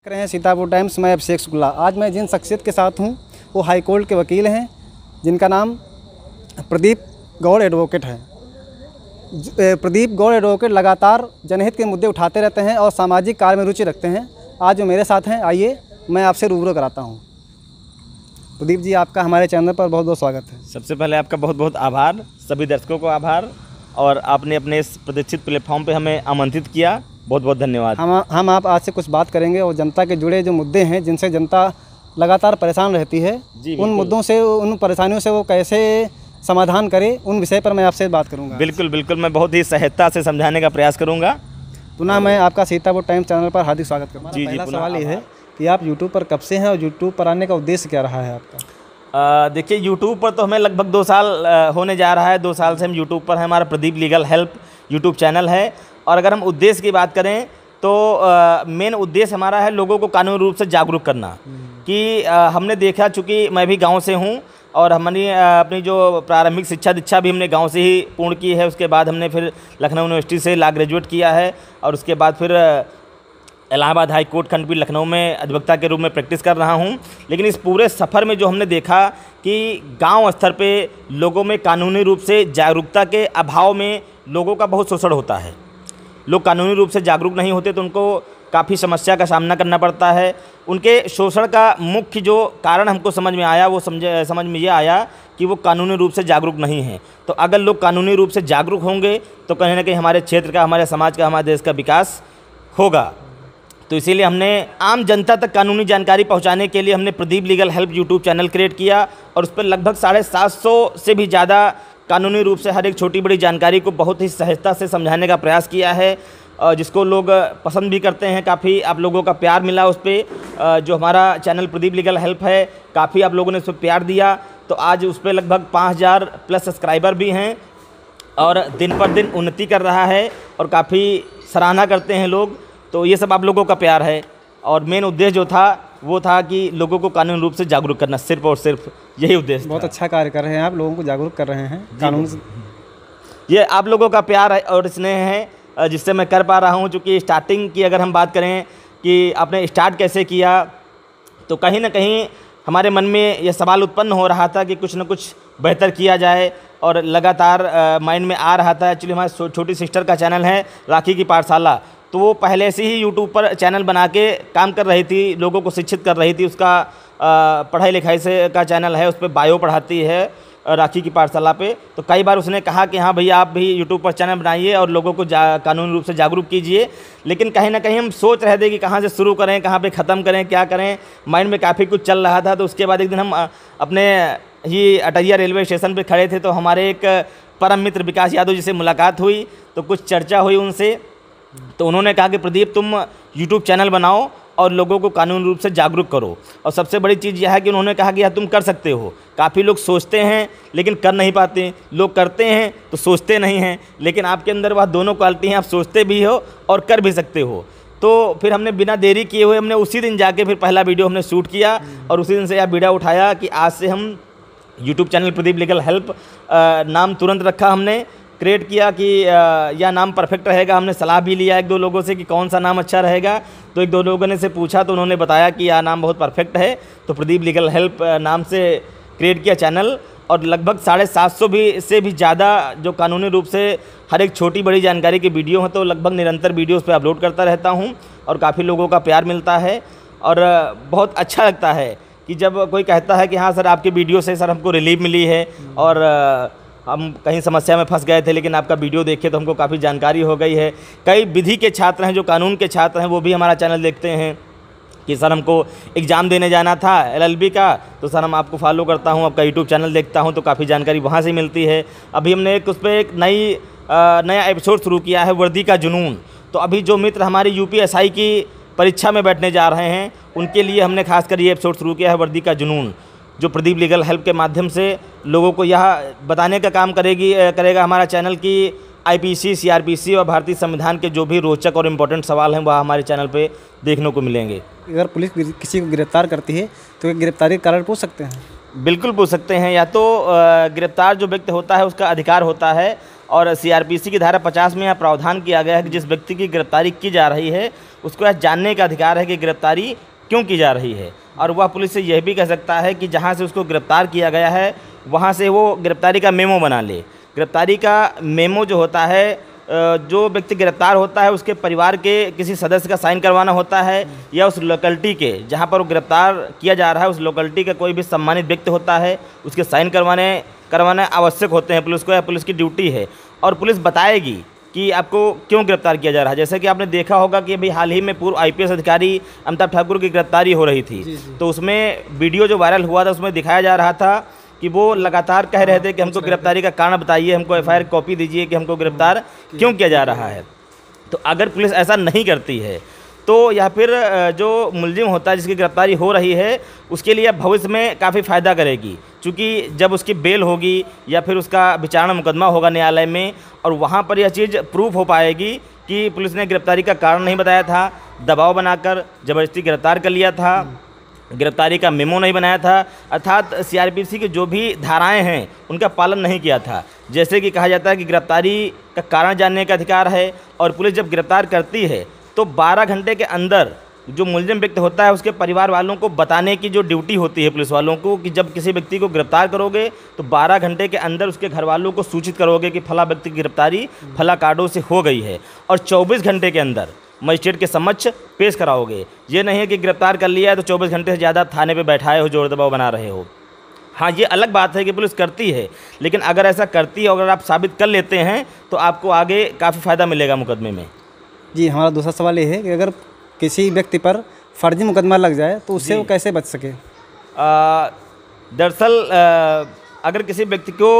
कर रहे हैं सीतापुर टाइम्स। मैं अभिषेक शुक्ला। आज मैं जिन शख्सियत के साथ हूं वो हाई कोर्ट के वकील हैं जिनका नाम प्रदीप गौड़ एडवोकेट है। प्रदीप गौड़ एडवोकेट लगातार जनहित के मुद्दे उठाते रहते हैं और सामाजिक कार्य में रुचि रखते हैं। आज वो मेरे साथ हैं, आइए मैं आपसे रूबरू कराता हूँ। प्रदीप जी, आपका हमारे चैनल पर बहुत बहुत स्वागत है। सबसे पहले आपका बहुत बहुत आभार, सभी दर्शकों को आभार, और आपने अपने इस प्रतिष्ठित प्लेटफॉर्म पे हमें आमंत्रित किया, बहुत बहुत धन्यवाद। हम आप आज से कुछ बात करेंगे और जनता के जुड़े जो मुद्दे हैं जिनसे जनता लगातार परेशान रहती है, उन मुद्दों से, उन परेशानियों से वो कैसे समाधान करे, उन विषय पर मैं आपसे बात करूंगा। बिल्कुल बिल्कुल, मैं बहुत ही सहजता से समझाने का प्रयास करूंगा। पुनः मैं आपका सीतापुर टाइम्स चैनल पर हार्दिक स्वागत करूँगा। पहला सवाल ये है कि आप यूट्यूब पर कब से हैं और यूट्यूब पर आने का उद्देश्य क्या रहा है आपका? देखिए, यूट्यूब पर तो हमें लगभग 2 साल होने जा रहा है। 2 साल से हम यूट्यूब पर हैं। हमारा Pradeep legal help YouTube channel है। और अगर हम उद्देश्य की बात करें तो मेन उद्देश्य हमारा है लोगों को कानूनी रूप से जागरूक करना। कि हमने देखा, चूँकि मैं भी गांव से हूं और हमने अपनी जो प्रारंभिक शिक्षा दीक्षा भी हमने गांव से ही पूर्ण की है। उसके बाद हमने फिर लखनऊ यूनिवर्सिटी से लॉ ग्रेजुएट किया है और उसके बाद फिर इलाहाबाद हाई कोर्ट खंडपीठ लखनऊ में अधिवक्ता के रूप में प्रैक्टिस कर रहा हूं। लेकिन इस पूरे सफ़र में जो हमने देखा कि गांव स्तर पे लोगों में कानूनी रूप से जागरूकता के अभाव में लोगों का बहुत शोषण होता है। लोग कानूनी रूप से जागरूक नहीं होते तो उनको काफ़ी समस्या का सामना करना पड़ता है। उनके शोषण का मुख्य जो कारण हमको समझ में आया, वो समझ में ये आया कि वो कानूनी रूप से जागरूक नहीं हैं। तो अगर लोग कानूनी रूप से जागरूक होंगे तो कहीं ना कहीं हमारे क्षेत्र का, हमारे समाज का, हमारे देश का विकास होगा। तो इसीलिए हमने आम जनता तक कानूनी जानकारी पहुंचाने के लिए हमने Pradeep legal help YouTube channel create किया और उस पर लगभग 750 से भी ज़्यादा कानूनी रूप से हर एक छोटी बड़ी जानकारी को बहुत ही सहजता से समझाने का प्रयास किया है, जिसको लोग पसंद भी करते हैं। काफ़ी आप लोगों का प्यार मिला उस पर। जो हमारा चैनल प्रदीप लीगल हेल्प है, काफ़ी आप लोगों ने उस पर प्यार दिया। तो आज उस पर लगभग 5000 प्लस सब्सक्राइबर भी हैं और दिन पर दिन उन्नति कर रहा है और काफ़ी सराहना करते हैं लोग। तो ये सब आप लोगों का प्यार है और मेन उद्देश्य जो था वो था कि लोगों को कानूनी रूप से जागरूक करना, सिर्फ और सिर्फ यही उद्देश्य। बहुत अच्छा कार्य कर रहे हैं आप, लोगों को जागरूक कर रहे हैं कानून से। ये आप लोगों का प्यार है और स्नेह है जिससे मैं कर पा रहा हूँ। चूँकि स्टार्टिंग की अगर हम बात करें कि आपने स्टार्ट कैसे किया, तो कहीं ना कहीं हमारे मन में ये सवाल उत्पन्न हो रहा था कि कुछ न कुछ बेहतर किया जाए और लगातार माइंड में आ रहा था। एक्चुअली हमारी छोटी सिस्टर का चैनल है राखी की पाठशाला, तो वो पहले से ही यूट्यूब पर चैनल बना के काम कर रही थी, लोगों को शिक्षित कर रही थी। उसका पढ़ाई लिखाई से का चैनल है, उस पर बायो पढ़ाती है राखी की पाठशाला पे। तो कई बार उसने कहा कि हाँ भैया, आप भी यूट्यूब पर चैनल बनाइए और लोगों को कानूनी रूप से जागरूक कीजिए। लेकिन कहीं ना कहीं हम सोच रहे थे कि कहाँ से शुरू करें, कहाँ पे ख़त्म करें, क्या करें। माइंड में काफ़ी कुछ चल रहा था। तो उसके बाद एक दिन हम अपने ही अटैया रेलवे स्टेशन पर खड़े थे, तो हमारे एक परम मित्र विकास यादव जी से मुलाकात हुई। तो कुछ चर्चा हुई उनसे, तो उन्होंने कहा कि प्रदीप, तुम यूट्यूब चैनल बनाओ और लोगों को कानूनी रूप से जागरूक करो। और सबसे बड़ी चीज़ यह है कि उन्होंने कहा कि यार तुम कर सकते हो। काफ़ी लोग सोचते हैं लेकिन कर नहीं पाते, लोग करते हैं तो सोचते नहीं हैं। लेकिन आपके अंदर वह दोनों क्वालिटी हैं, आप सोचते भी हो और कर भी सकते हो। तो फिर हमने बिना देरी किए हुए हमने उसी दिन जाके फिर पहला वीडियो हमने शूट किया और उसी दिन से यह वीडियो उठाया कि आज से हम YouTube channel Pradeep legal help नाम तुरंत रखा, हमने क्रिएट किया कि यह नाम परफेक्ट रहेगा। हमने सलाह भी लिया 1-2 लोगों से कि कौन सा नाम अच्छा रहेगा। तो 1-2 लोगों ने से पूछा तो उन्होंने बताया कि यह नाम बहुत परफेक्ट है। तो प्रदीप लीगल हेल्प नाम से क्रिएट किया चैनल और लगभग 750 भी से भी ज़्यादा जो कानूनी रूप से हर एक छोटी बड़ी जानकारी की वीडियो हैं, तो लगभग निरंतर वीडियो उस पर अपलोड करता रहता हूँ और काफ़ी लोगों का प्यार मिलता है। और बहुत अच्छा लगता है कि जब कोई कहता है कि हाँ सर, आपके वीडियो से सर हमको रिलीफ मिली है और हम कहीं समस्या में फंस गए थे, लेकिन आपका वीडियो देखे तो हमको काफ़ी जानकारी हो गई है। कई विधि के छात्र हैं, जो कानून के छात्र हैं, वो भी हमारा चैनल देखते हैं कि सर हमको एग्ज़ाम देने जाना था LLB का, तो सर हम आपको फॉलो करता हूँ, आपका यूट्यूब चैनल देखता हूँ, तो काफ़ी जानकारी वहाँ से मिलती है। अभी हमने उस पर एक नया एपिसोड शुरू किया है, वर्दी का जुनून। तो अभी जो मित्र हमारी UPSI की परीक्षा में बैठने जा रहे हैं, उनके लिए हमने खासकर ये एपिसोड शुरू किया है, वर्दी का जुनून, जो प्रदीप लीगल हेल्प के माध्यम से लोगों को यह बताने का काम करेगा हमारा चैनल की IPC, CRPC और भारतीय संविधान के जो भी रोचक और इम्पोर्टेंट सवाल हैं वह हमारे चैनल पे देखने को मिलेंगे। अगर पुलिस किसी को गिरफ्तार करती है तो गिरफ्तारी का कारण पूछ सकते हैं? बिल्कुल पूछ सकते हैं। या तो गिरफ्तार जो व्यक्ति होता है उसका अधिकार होता है और सीआरपीसी की धारा 50 में यह प्रावधान किया गया है कि जिस व्यक्ति की गिरफ्तारी की जा रही है उसको यह जानने का अधिकार है कि गिरफ्तारी क्यों की जा रही है, और वह पुलिस से यह भी कह सकता है कि जहाँ से उसको गिरफ्तार किया गया है वहाँ से वो गिरफ्तारी का मेमो बना ले। गिरफ्तारी का मेमो जो होता है, जो व्यक्ति गिरफ्तार होता है उसके परिवार के किसी सदस्य का साइन करवाना होता है, या उस लोकेलिटी के जहाँ पर वो गिरफ्तार किया जा रहा है उस लोकेलिटी का कोई भी सम्मानित व्यक्ति होता है, उसके साइन करवाने आवश्यक होते हैं। पुलिस को, या पुलिस की ड्यूटी है, और पुलिस बताएगी कि आपको क्यों गिरफ्तार किया जा रहा है। जैसे कि आपने देखा होगा कि अभी हाल ही में पूर्व आईपीएस अधिकारी अमिताभ ठाकुर की गिरफ्तारी हो रही थी, तो उसमें वीडियो जो वायरल हुआ था उसमें दिखाया जा रहा था कि वो लगातार कह रहे थे कि हमको गिरफ्तारी का कारण बताइए, हमको एफआईआर कॉपी दीजिए कि हमको गिरफ्तार क्यों किया जा रहा है। तो अगर पुलिस ऐसा नहीं करती है तो या फिर जो मुलजिम होता है जिसकी गिरफ्तारी हो रही है उसके लिए भविष्य में काफ़ी फ़ायदा करेगी, क्योंकि जब उसकी बेल होगी या फिर उसका विचारणा मुकदमा होगा न्यायालय में और वहाँ पर यह चीज़ प्रूफ हो पाएगी कि पुलिस ने गिरफ्तारी का कारण नहीं बताया था, दबाव बनाकर ज़बरदस्ती गिरफ्तार कर लिया था, गिरफ्तारी का मेमो नहीं बनाया था, अर्थात सीआरपीसी की जो भी धाराएं हैं उनका पालन नहीं किया था। जैसे कि कहा जाता है कि गिरफ्तारी का कारण जानने का अधिकार है, और पुलिस जब गिरफ्तार करती है तो 12 घंटे के अंदर जो मुलजिम व्यक्ति होता है उसके परिवार वालों को बताने की जो ड्यूटी होती है पुलिस वालों को, कि जब किसी व्यक्ति को गिरफ्तार करोगे तो 12 घंटे के अंदर उसके घर वालों को सूचित करोगे कि फला व्यक्ति की गिरफ्तारी फला कारणों से हो गई है, और 24 घंटे के अंदर मजिस्ट्रेट के समक्ष पेश कराओगे। ये नहीं है कि गिरफ्तार कर लिया है तो 24 घंटे से ज़्यादा थाने पे बैठाए हो, जोर दबाव बना रहे हो। हाँ, ये अलग बात है कि पुलिस करती है, लेकिन अगर ऐसा करती है, अगर आप साबित कर लेते हैं तो आपको आगे काफ़ी फ़ायदा मिलेगा मुकदमे में। जी, हमारा दूसरा सवाल ये है कि अगर किसी व्यक्ति पर फर्जी मुकदमा लग जाए तो उससे वो कैसे बच सके? दरअसल अगर किसी व्यक्ति को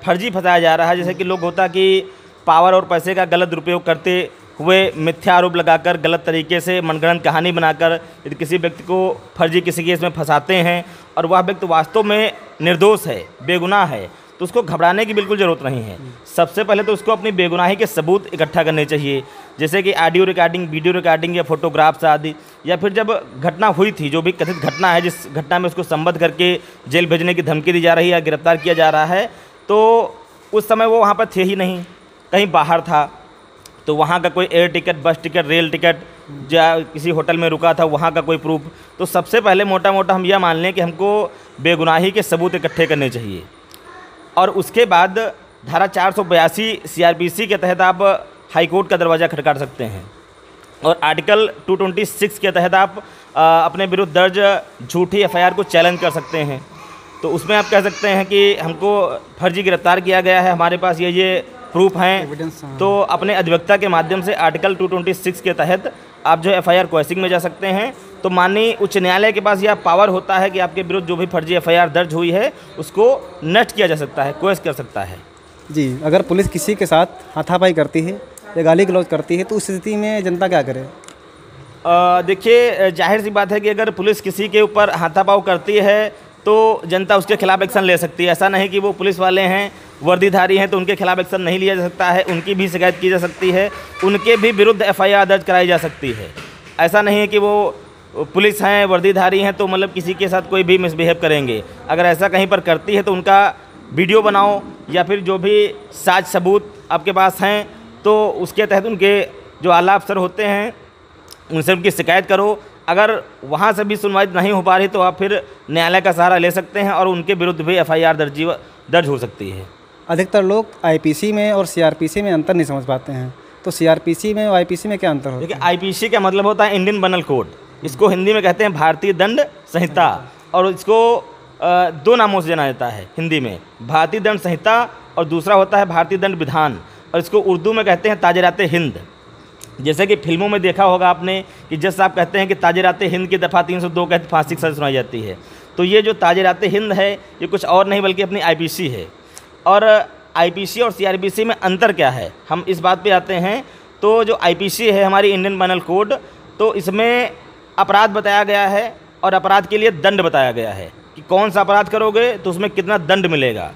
फर्जी फंसाया जा रहा है, जैसे कि लोग होता कि पावर और पैसे का गलत दुरुपयोग करते हुए मिथ्या आरोप लगाकर गलत तरीके से मनगढ़ंत कहानी बनाकर यदि किसी व्यक्ति को फर्जी किसी केस में फंसाते हैं और वह व्यक्ति वास्तव में निर्दोष है, बेगुनाह है, तो उसको घबराने की बिल्कुल ज़रूरत नहीं है। सबसे पहले तो उसको अपनी बेगुनाही के सबूत इकट्ठा करने चाहिए, जैसे कि ऑडियो रिकॉर्डिंग, वीडियो रिकॉर्डिंग या फोटोग्राफ्स आदि, या फिर जब घटना हुई थी, जो भी कथित घटना है जिस घटना में उसको संबद्ध करके जेल भेजने की धमकी दी जा रही है या गिरफ्तार किया जा रहा है, तो उस समय वो वहाँ पर थे ही नहीं, कहीं बाहर था, तो वहाँ का कोई एयर टिकट, बस टिकट, रेल टिकट, या किसी होटल में रुका था, वहाँ का कोई प्रूफ। तो सबसे पहले मोटा मोटा हम यह मान लें कि हमको बेगुनाही के सबूत इकट्ठे करने चाहिए, और उसके बाद धारा 482 सीआरपीसी के तहत आप हाई कोर्ट का दरवाज़ा खटखटा सकते हैं, और आर्टिकल 226 के तहत आप अपने विरुद्ध दर्ज झूठी एफआईआर को चैलेंज कर सकते हैं। तो उसमें आप कह सकते हैं कि हमको फर्जी गिरफ्तार किया गया है, हमारे पास ये प्रूफ हैं, तो अपने अधिवक्ता के माध्यम से आर्टिकल 226 के तहत आप जो एफआईआर क्वेसिंग में जा सकते हैं। तो माननीय उच्च न्यायालय के पास यह पावर होता है कि आपके विरुद्ध जो भी फर्जी एफआईआर दर्ज हुई है उसको नष्ट किया जा सकता है, क्वेश कर सकता है। जी, अगर पुलिस किसी के साथ हाथापाई करती है या गाली गलौज करती है तो उस स्थिति में जनता क्या करे? देखिए, जाहिर सी बात है कि अगर पुलिस किसी के ऊपर हाथापाई करती है तो जनता उसके खिलाफ एक्शन ले सकती है। ऐसा नहीं कि वो पुलिस वाले हैं, वर्दीधारी हैं, तो उनके खिलाफ एक्शन नहीं लिया जा सकता है, उनकी भी शिकायत की जा सकती है, उनके भी विरुद्ध एफआईआर दर्ज कराई जा सकती है। ऐसा नहीं है कि वो पुलिस हैं, वर्दीधारी हैं तो मतलब किसी के साथ कोई भी मिसबिहेव करेंगे। अगर ऐसा कहीं पर करती है तो उनका वीडियो बनाओ, या फिर जो भी साज सबूत आपके पास हैं तो उसके तहत उनके जो आला अफसर होते हैं उनसे उनकी शिकायत करो। अगर वहाँ से भी सुनवाई नहीं हो पा रही तो आप फिर न्यायालय का सहारा ले सकते हैं और उनके विरुद्ध भी एफआईआर दर्ज हो सकती है। अधिकतर लोग आईपीसी में और सीआरपीसी में अंतर नहीं समझ पाते हैं, तो सीआरपीसी में और आईपीसी में क्या अंतर होता है? देखिए, आईपीसी का मतलब होता है इंडियन पेनल कोड, इसको हिंदी में कहते हैं भारतीय दंड संहिता, और इसको 2 नामों से जाना जाता है हिंदी में, भारतीय दंड संहिता और दूसरा होता है भारतीय दंड विधान, और इसको उर्दू में कहते हैं ताजरात हिंद। जैसे कि फिल्मों में देखा होगा आपने कि जज साहब कहते हैं कि ताजरात हिंद की दफ़ा 302 के तहत फांसी की सज़ा सुनाई जाती है, तो ये जो ताजरात हिंद है ये कुछ और नहीं बल्कि अपनी आईपीसी है। और आईपीसी और सीआरपीसी में अंतर क्या है, हम इस बात पे आते हैं। तो जो आईपीसी है हमारी इंडियन पेनल कोड, तो इसमें अपराध बताया गया है और अपराध के लिए दंड बताया गया है कि कौन सा अपराध करोगे तो उसमें कितना दंड मिलेगा,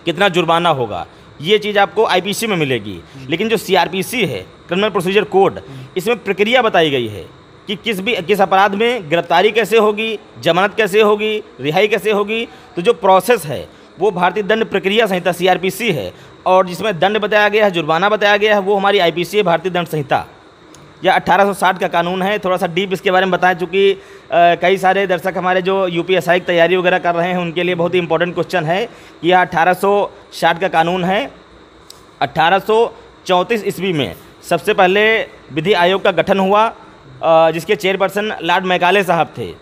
कितना जुर्माना होगा, ये चीज़ आपको आईपीसी में मिलेगी। लेकिन जो सीआरपीसी है, क्रिमिनल प्रोसीजर कोड, इसमें प्रक्रिया बताई गई है कि किस अपराध में गिरफ्तारी कैसे होगी, जमानत कैसे होगी, रिहाई कैसे होगी। तो जो प्रोसेस है वो भारतीय दंड प्रक्रिया संहिता CRPC है, और जिसमें दंड बताया गया है, जुर्माना बताया गया है, वो हमारी IPC है, भारतीय दंड संहिता, या 1860 का कानून है। थोड़ा सा डीप इसके बारे में बताएं, चूँकि कई सारे दर्शक हमारे जो UPSI की तैयारी वगैरह कर रहे हैं उनके लिए बहुत ही इंपॉर्टेंट क्वेश्चन है कि यह 1860 का कानून है। 1834 ईस्वी में सबसे पहले विधि आयोग का गठन हुआ, जिसके चेयरपर्सन लॉर्ड मैकाले साहब थे।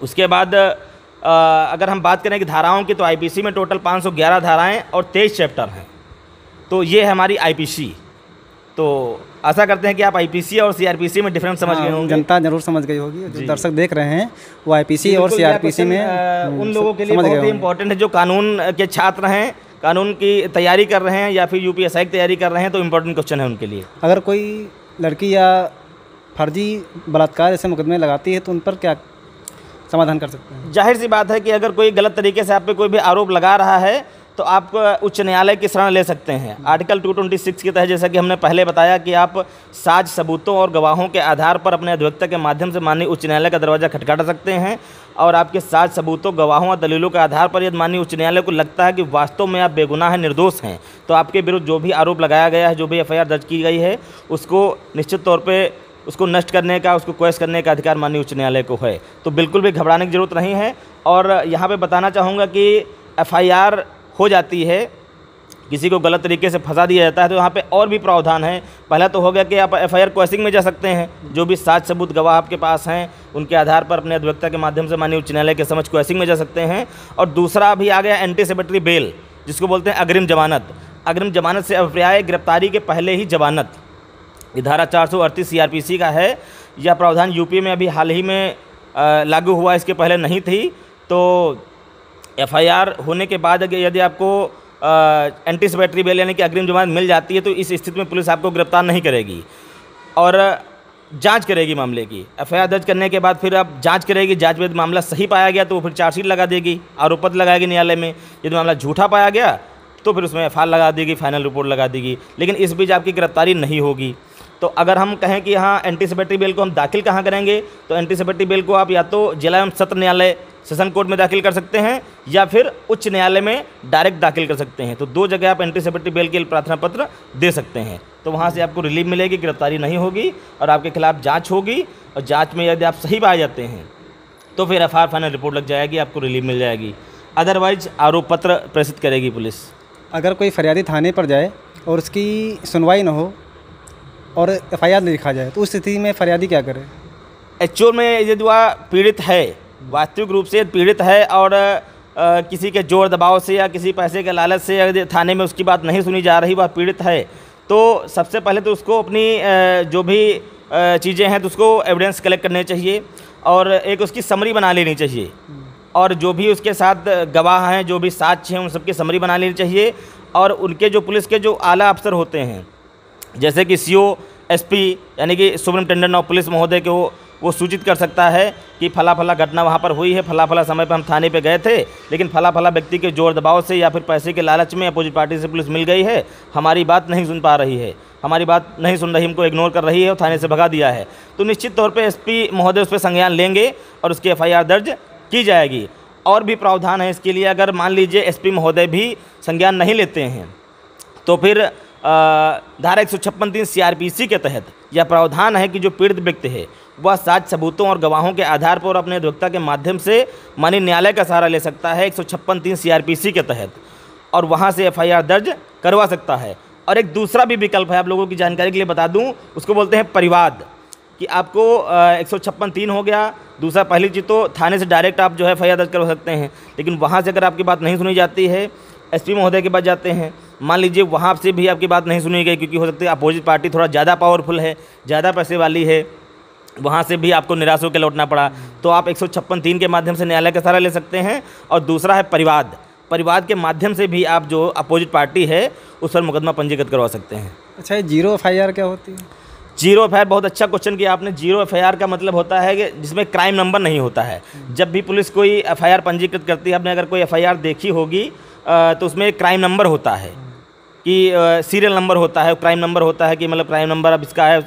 उसके बाद अगर हम बात करें कि धाराओं की, तो IPC में टोटल 511 धाराएं और 23 चैप्टर हैं। तो ये है हमारी IPC। तो आशा करते हैं कि आप IPC और CRPC में डिफरेंस समझ गए होंगे। जनता जरूर समझ गई होगी, जो दर्शक देख रहे हैं वो IPC और CRPC में उन लोगों के लिए बहुत ही इंपॉर्टेंट है जो कानून के छात्र हैं, कानून की तैयारी कर रहे हैं या फिर UPSI की तैयारी कर रहे हैं, तो इम्पोर्टेंट क्वेश्चन है उनके लिए। अगर कोई लड़की या फर्जी बलात्कार जैसे मुकदमे लगाती है तो उन पर क्या समाधान कर सकते हैं? जाहिर सी बात है कि अगर कोई गलत तरीके से आप पे कोई भी आरोप लगा रहा है तो आप उच्च न्यायालय की शरण ले सकते हैं। आर्टिकल 226 के तहत, जैसा कि हमने पहले बताया, कि आप साज सबूतों और गवाहों के आधार पर अपने अधिवक्ता के माध्यम से माननीय उच्च न्यायालय का दरवाजा खटखटा सकते हैं, और आपके साज सबूतों, गवाहों और दलीलों के आधार पर यदि माननीय उच्च न्यायालय को लगता है कि वास्तव में आप बेगुनाह हैं, निर्दोष हैं, तो आपके विरुद्ध जो भी आरोप लगाया गया है, जो भी FIR दर्ज की गई है, उसको निश्चित तौर पर उसको नष्ट करने का, उसको क्वेश करने का अधिकार माननीय उच्च न्यायालय को है। तो बिल्कुल भी घबराने की जरूरत नहीं है। और यहाँ पे बताना चाहूँगा कि FIR हो जाती है, किसी को गलत तरीके से फंसा दिया जाता है, तो यहाँ पे और भी प्रावधान है। पहला तो हो गया कि आप FIR क्वेशिंग में जा सकते हैं, जो भी साज सबूत गवाह आपके पास हैं उनके आधार पर अपने अधिवक्ता के माध्यम से माननीय उच्च न्यायालय के समक्ष क्वेशिंग में जा सकते हैं। और दूसरा भी आ गया एंटीसिपेटरी बेल, जिसको बोलते हैं अग्रिम जमानत। अग्रिम जमानत से अभिप्राय गिरफ्तारी के पहले ही जमानत। ये धारा 438 CRPC का है। यह प्रावधान यूपी में अभी हाल ही में लागू हुआ, इसके पहले नहीं थी। तो FIR होने के बाद यदि आपको एंटीसिपेटरी बेल यानी कि अग्रिम जमानत मिल जाती है, तो इस स्थिति में पुलिस आपको गिरफ्तार नहीं करेगी और जांच करेगी मामले की। FIR दर्ज करने के बाद फिर अब जांच करेगी। जांच में यदि मामला सही पाया गया तो फिर चार्जशीट लगा देगी, आरोप पत्र लगाएगी न्यायालय में। यदि मामला झूठा पाया गया तो फिर उसमें FIR लगा देगी, फाइनल रिपोर्ट लगा देगी। लेकिन इस बीच आपकी गिरफ्तारी नहीं होगी। तो अगर हम कहें कि हाँ एंटीसिपेटरी बेल को हम दाखिल कहाँ करेंगे, तो एंटीसिपेटरी बेल को आप या तो जिला एवं सत्र न्यायालय सेशन कोर्ट में दाखिल कर सकते हैं या फिर उच्च न्यायालय में डायरेक्ट दाखिल कर सकते हैं। तो दो जगह आप एंटीसिपेटरी बेल के लिए प्रार्थना पत्र दे सकते हैं। तो वहाँ से आपको रिलीफ मिलेगी, गिरफ्तारी नहीं होगी और आपके खिलाफ जाँच होगी। और जाँच में यदि आप सही पाए जाते हैं तो फिर FIR फाइनल रिपोर्ट लग जाएगी, आपको रिलीफ मिल जाएगी। अदरवाइज आरोप पत्र प्रेषित करेगी पुलिस। अगर कोई फरियादी थाने पर जाए और उसकी सुनवाई न हो और FIR नहीं लिखा जाए, तो उस स्थिति में फरियादी क्या करे? एक्चुअल में यदि वह पीड़ित है, वास्तविक रूप से पीड़ित है और किसी के जोर दबाव से या किसी पैसे के लालच से यदि थाने में उसकी बात नहीं सुनी जा रही, वह पीड़ित है, तो सबसे पहले तो उसको अपनी जो भी चीज़ें हैं तो उसको एविडेंस कलेक्ट करने चाहिए और एक उसकी समरी बना लेनी चाहिए। और जो भी उसके साथ गवाह हैं, जो भी साक्ष्य हैं, उन सबकी समरी बना लेनी चाहिए। और उनके जो पुलिस के जो आला अफसर होते हैं, जैसे कि CO, SP यानी कि सुपरिटेंडेंट ऑफ पुलिस महोदय के वो सूचित कर सकता है कि फला फला घटना वहाँ पर हुई है, फला फला समय पर हम थाने पे गए थे, लेकिन फला फला व्यक्ति के जोर दबाव से या फिर पैसे के लालच में अपोजिट पार्टी से पुलिस मिल गई है, हमारी बात नहीं सुन पा रही है, हमारी बात नहीं सुन रही, हमको इग्नोर कर रही है और थाने से भगा दिया है। तो निश्चित तौर पर SP महोदय उस पर संज्ञान लेंगे और उसकी FIR दर्ज की जाएगी। और भी प्रावधान है इसके लिए। अगर मान लीजिए SP महोदय भी संज्ञान नहीं लेते हैं तो फिर धारा 156(3) CRPC के तहत यह प्रावधान है कि जो पीड़ित व्यक्ति है वह साक्ष्य सबूतों और गवाहों के आधार पर अपने अधिवक्ता के माध्यम से माननीय न्यायालय का सहारा ले सकता है 156(3) CRPC के तहत, और वहां से FIR दर्ज करवा सकता है। और एक दूसरा भी विकल्प है, आप लोगों की जानकारी के लिए बता दूं, उसको बोलते हैं परिवाद। कि आपको 156(3) हो गया। दूसरा, पहली चीज़ तो थाने से डायरेक्ट आप जो है FIR दर्ज करवा सकते हैं, लेकिन वहाँ से अगर आपकी बात नहीं सुनी जाती है, SP महोदय के पास जाते हैं, मान लीजिए वहाँ से भी आपकी बात नहीं सुनी गई क्योंकि हो सकता है अपोजिट पार्टी थोड़ा ज़्यादा पावरफुल है, ज़्यादा पैसे वाली है, वहाँ से भी आपको निराश होकर लौटना पड़ा, तो आप 156(3) के माध्यम से न्यायालय का सहारा ले सकते हैं। और दूसरा है परिवाद। परिवाद के माध्यम से भी आप जो अपोजिट पार्टी है उस पर मुकदमा पंजीकृत करवा सकते हैं। अच्छा, ये जीरो FIR क्या होती है? जीरो FIR, बहुत अच्छा क्वेश्चन किया आपने। जीरो FIR का मतलब होता है कि जिसमें क्राइम नंबर नहीं होता है। जब भी पुलिस कोई FIR पंजीकृत करती है, आपने अगर कोई FIR देखी होगी तो उसमें एक क्राइम नंबर होता है कि सीरियल नंबर होता है, क्राइम नंबर होता है कि मतलब क्राइम नंबर अब इसका है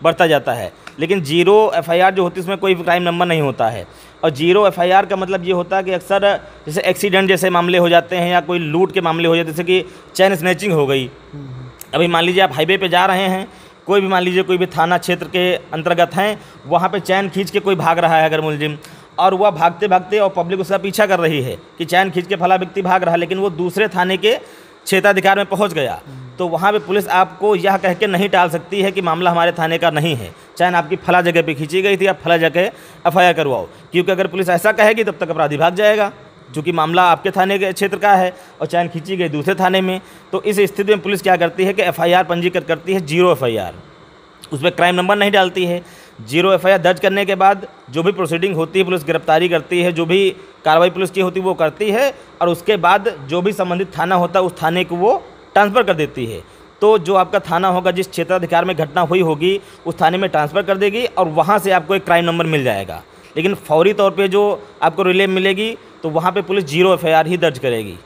बढ़ता जाता है। लेकिन जीरो एफआईआर जो होती है उसमें कोई क्राइम नंबर नहीं होता है। और जीरो एफआईआर का मतलब ये होता है कि अक्सर जैसे एक्सीडेंट जैसे मामले हो जाते हैं या कोई लूट के मामले हो जाते हैं, जैसे कि चैन स्नैचिंग हो गई। अभी मान लीजिए आप हाईवे पे जा रहे हैं, कोई भी मान लीजिए कोई भी थाना क्षेत्र के अंतर्गत हैं, वहाँ पे चैन खींच के कोई भाग रहा है अगर मुलजिम, और वह भागते भागते और पब्लिक उसका पीछा कर रही है कि चैन खींच के फला व्यक्ति भाग रहा है, लेकिन वो दूसरे थाने के क्षेत्राधिकार में पहुंच गया, तो वहाँ पे पुलिस आपको यह कह के नहीं टाल सकती है कि मामला हमारे थाने का नहीं है, चैन आपकी फला जगह पे खींची गई थी, आप फला जगह एफआईआर करवाओ। क्योंकि अगर पुलिस ऐसा कहेगी तब तक अपराधी भाग जाएगा, क्योंकि मामला आपके थाने के क्षेत्र का है और चैन खींची गई दूसरे थाने में। तो इस स्थिति में पुलिस क्या करती है कि एफआईआर पंजीकृत करती है, जीरो एफआईआर, उसमें क्राइम नंबर नहीं डालती है। जीरो एफआईआर दर्ज करने के बाद जो भी प्रोसीडिंग होती है, पुलिस गिरफ्तारी करती है, जो भी कार्रवाई पुलिस की होती है वो करती है, और उसके बाद जो भी संबंधित थाना होता है उस थाने को वो ट्रांसफ़र कर देती है। तो जो आपका थाना होगा, जिस क्षेत्राधिकार में घटना हुई होगी, उस थाने में ट्रांसफ़र कर देगी और वहाँ से आपको एक क्राइम नंबर मिल जाएगा। लेकिन फौरी तौर पे जो आपको रिलीफ मिलेगी तो वहाँ पे पुलिस जीरो एफआईआर ही दर्ज करेगी।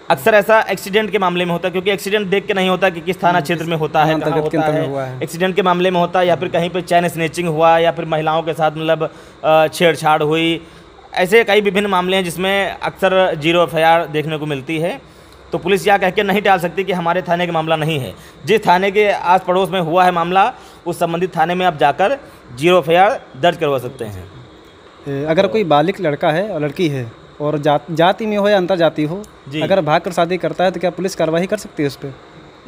अक्सर ऐसा एक्सीडेंट के मामले में होता है, क्योंकि एक्सीडेंट देख के नहीं होता कि किस थाना क्षेत्र में होता है, कहाँ होता है। एक्सीडेंट के मामले में होता है, या फिर कहीं पे चैन स्नैचिंग हुआ, या फिर महिलाओं के साथ मतलब छेड़छाड़ हुई, ऐसे कई विभिन्न मामले हैं जिसमें अक्सर जीरो एफआईआर देखने को मिलती है। तो पुलिस यह कह के नहीं टाल सकती कि हमारे थाने का मामला नहीं है। जिस थाने के आस पड़ोस में हुआ है मामला, उस संबंधित थाने में आप जाकर जीरो एफआईआर दर्ज करवा सकते हैं। अगर कोई बालिग लड़का है और लड़की है और जाति में हो या अंतर जाति हो, अगर भाग कर शादी करता है तो क्या पुलिस कार्रवाई कर सकती है उस पर?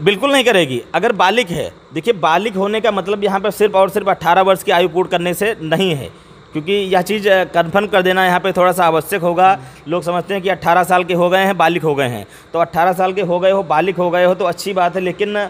बिल्कुल नहीं करेगी। अगर बालिग है, देखिए बालिग होने का मतलब यहाँ पर सिर्फ और सिर्फ 18 वर्ष की आयु पूर्ण करने से नहीं है, क्योंकि यह चीज़ कन्फर्म कर देना यहाँ पे थोड़ा सा आवश्यक होगा। लोग समझते हैं कि 18 साल के हो गए हैं, बालिग हो गए हैं, तो 18 साल के हो गए हो, बालिग हो गए हो तो अच्छी बात है, लेकिन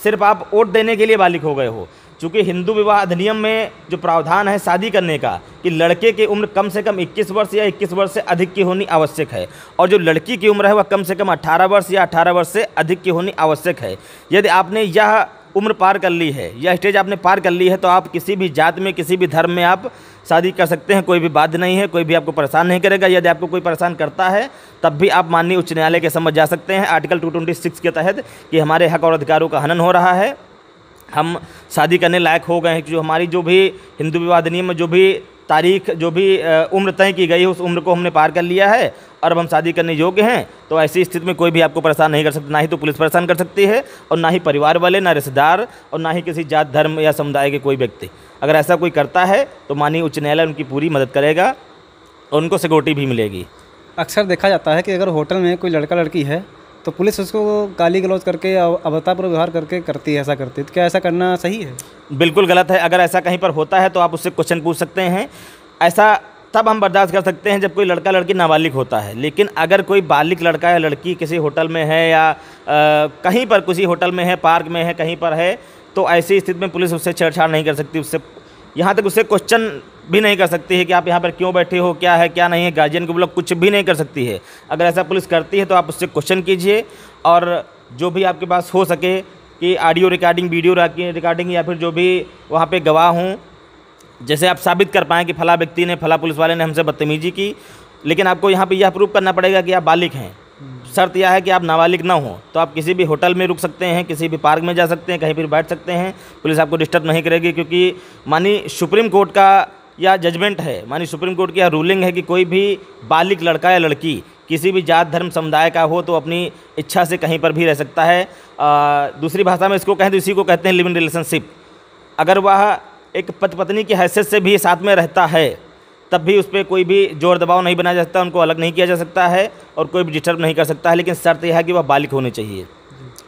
सिर्फ आप वोट देने के लिए बालिग हो गए हो। चूँकि हिंदू विवाह अधिनियम में जो प्रावधान है शादी करने का, कि लड़के की उम्र कम से कम 21 वर्ष या 21 वर्ष से अधिक की होनी आवश्यक है, और जो लड़की की उम्र है वह कम से कम 18 वर्ष या 18 वर्ष से अधिक की होनी आवश्यक है। यदि आपने यह उम्र पार कर ली है, यह स्टेज आपने पार कर ली है, तो आप किसी भी जात में, किसी भी धर्म में आप शादी कर सकते हैं, कोई भी बाध्य नहीं है, कोई भी आपको परेशान नहीं करेगा। यदि आपको कोई परेशान करता है तब भी आप माननीय उच्च न्यायालय के समझ जा सकते हैं आर्टिकल 226 के तहत कि हमारे हक और अधिकारों का हनन हो रहा है, हम शादी करने लायक हो गए हैं। जो हमारी जो भी हिंदू विवाह अधिनियम में जो भी तारीख, जो भी उम्र तय की गई है, उस उम्र को हमने पार कर लिया है और अब हम शादी करने योग्य हैं। तो ऐसी स्थिति में कोई भी आपको परेशान नहीं कर सकता, ना ही तो पुलिस परेशान कर सकती है, और ना ही परिवार वाले, ना रिश्तेदार, और ना ही किसी जात धर्म या समुदाय के कोई व्यक्ति। अगर ऐसा कोई करता है तो माननीय उच्च न्यायालय उनकी पूरी मदद करेगा और उनको सिक्योरिटी भी मिलेगी। अक्सर देखा जाता है कि अगर होटल में कोई लड़का लड़की है तो पुलिस उसको गाली गलौज करके, अभद्रतापूर्ण व्यवहार करके करती है, ऐसा करती है, तो क्या ऐसा करना सही है? बिल्कुल गलत है। अगर ऐसा कहीं पर होता है तो आप उससे क्वेश्चन पूछ सकते हैं। ऐसा तब हम बर्दाश्त कर सकते हैं जब कोई लड़का लड़की नाबालिग होता है, लेकिन अगर कोई बालिग लड़का या लड़की किसी होटल में है या कहीं पर किसी होटल में है, पार्क में है, कहीं पर है, तो ऐसी स्थिति में पुलिस उससे छेड़छाड़ नहीं कर सकती, उससे यहाँ तक उससे क्वेश्चन भी नहीं कर सकती है कि आप यहाँ पर क्यों बैठे हो, क्या है क्या नहीं है, गार्जियन को ब्लॉक कुछ भी नहीं कर सकती है। अगर ऐसा पुलिस करती है तो आप उससे क्वेश्चन कीजिए, और जो भी आपके पास हो सके कि ऑडियो रिकॉर्डिंग, वीडियो रिकॉर्डिंग, या फिर जो भी वहाँ पे गवाह हों, जैसे आप साबित कर पाएँ कि फला व्यक्ति ने, फला पुलिस वाले ने हमसे बदतमीजी की, लेकिन आपको यहाँ पे यह प्रूफ करना पड़ेगा कि आप बालिग हैं। शर्त यह है कि आप नाबालिग ना हो, तो आप किसी भी होटल में रुक सकते हैं, किसी भी पार्क में जा सकते हैं, कहीं पर बैठ सकते हैं, पुलिस आपको डिस्टर्ब नहीं करेगी। क्योंकि मानी सुप्रीम कोर्ट का या जजमेंट है, मानी सुप्रीम कोर्ट की यह रूलिंग है कि कोई भी बालिग लड़का या लड़की किसी भी जात धर्म समुदाय का हो तो अपनी इच्छा से कहीं पर भी रह सकता है। दूसरी भाषा में इसको कहें तो इसी को कहते हैं लिव इन रिलेशनशिप। अगर वह एक पति पत्नी की हैसियत से भी साथ में रहता है तब भी उस पर कोई भी जोर दबाव नहीं बनाया जा सकता, उनको अलग नहीं किया जा सकता है और कोई भी डिस्टर्ब नहीं कर सकता है, लेकिन शर्त यह है कि वह बालिग होनी चाहिए।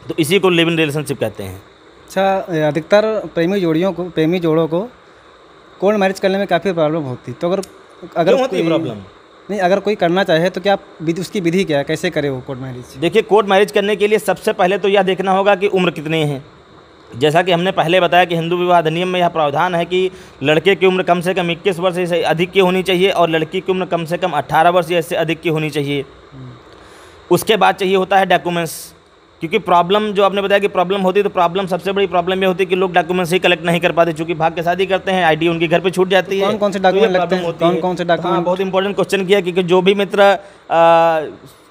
तो इसी को लिव इन रिलेशनशिप कहते हैं। अच्छा, अधिकतर प्रेमी जोड़ों को कोर्ट मैरिज करने में काफ़ी प्रॉब्लम होती, तो अगर होती है प्रॉब्लम नहीं, अगर कोई करना चाहे तो क्या उसकी विधि क्या है, कैसे करे वो कोर्ट मैरिज? देखिए, कोर्ट मैरिज करने के लिए सबसे पहले तो यह देखना होगा कि उम्र कितनी है। जैसा कि हमने पहले बताया कि हिंदू विवाह अधिनियम में यह प्रावधान है कि लड़के की उम्र कम से कम 21 वर्ष से अधिक की होनी चाहिए और लड़की की उम्र कम से कम 18 वर्ष या इससे अधिक की होनी चाहिए। उसके बाद चाहिए होता है डॉक्यूमेंट्स, क्योंकि प्रॉब्लम जो आपने बताया कि प्रॉब्लम होती है, तो प्रॉब्लम सबसे बड़ी प्रॉब्लम ये होती है कि लोग डॉक्यूमेंट्स ही कलेक्ट नहीं कर पाते, क्योंकि भाग के शादी करते हैं, आईडी उनके घर पे छूट जाती है। कौन से डॉक्यूमेंट लगते हैं? कौन से डॉक्यूमेंट? बहुत इंपॉर्टेंट क्वेश्चन किया, क्योंकि जो भी मित्र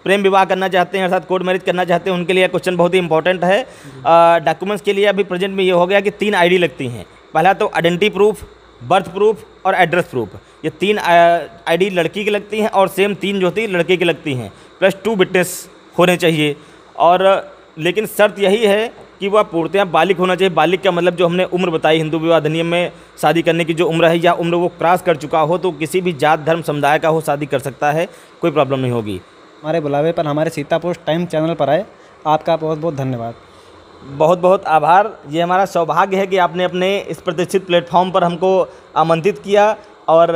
प्रेम विवाह करना चाहते हैं अर्थात कोर्ट मैरिज करना चाहते हैं उनके लिए क्वेश्चन बहुत ही इंपॉर्टेंट है। डॉक्यूमेंट्स के लिए अभी प्रेजेंट में ये हो गया कि 3 आईडी लगती हैं, पहला तो आइडेंटिटी प्रूफ, बर्थ प्रूफ और एड्रेस प्रूफ, ये 3 आईडी लड़की की लगती हैं और सेम 3 जो होती है लड़के की लगती हैं, प्लस 2 विटनेस होने चाहिए। और लेकिन शर्त यही है कि वह पूर्णतः बालिग होना चाहिए। बालिग का मतलब जो हमने उम्र बताई हिंदू विवाह अधिनियम में, शादी करने की जो उम्र है, या उम्र वो क्रॉस कर चुका हो तो किसी भी जात धर्म समुदाय का हो शादी कर सकता है, कोई प्रॉब्लम नहीं होगी। हमारे बुलावे पर हमारे सीतापुर टाइम चैनल पर आए, आपका बहुत बहुत धन्यवाद। बहुत बहुत आभार। ये हमारा सौभाग्य है कि आपने अपने इस प्रतिष्ठित प्लेटफॉर्म पर हमको आमंत्रित किया और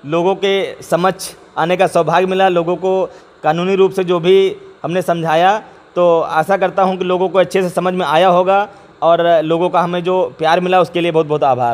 लोगों के समक्ष आने का सौभाग्य मिला। लोगों को कानूनी रूप से जो भी हमने समझाया, तो आशा करता हूँ कि लोगों को अच्छे से समझ में आया होगा और लोगों का हमें जो प्यार मिला उसके लिए बहुत बहुत आभार।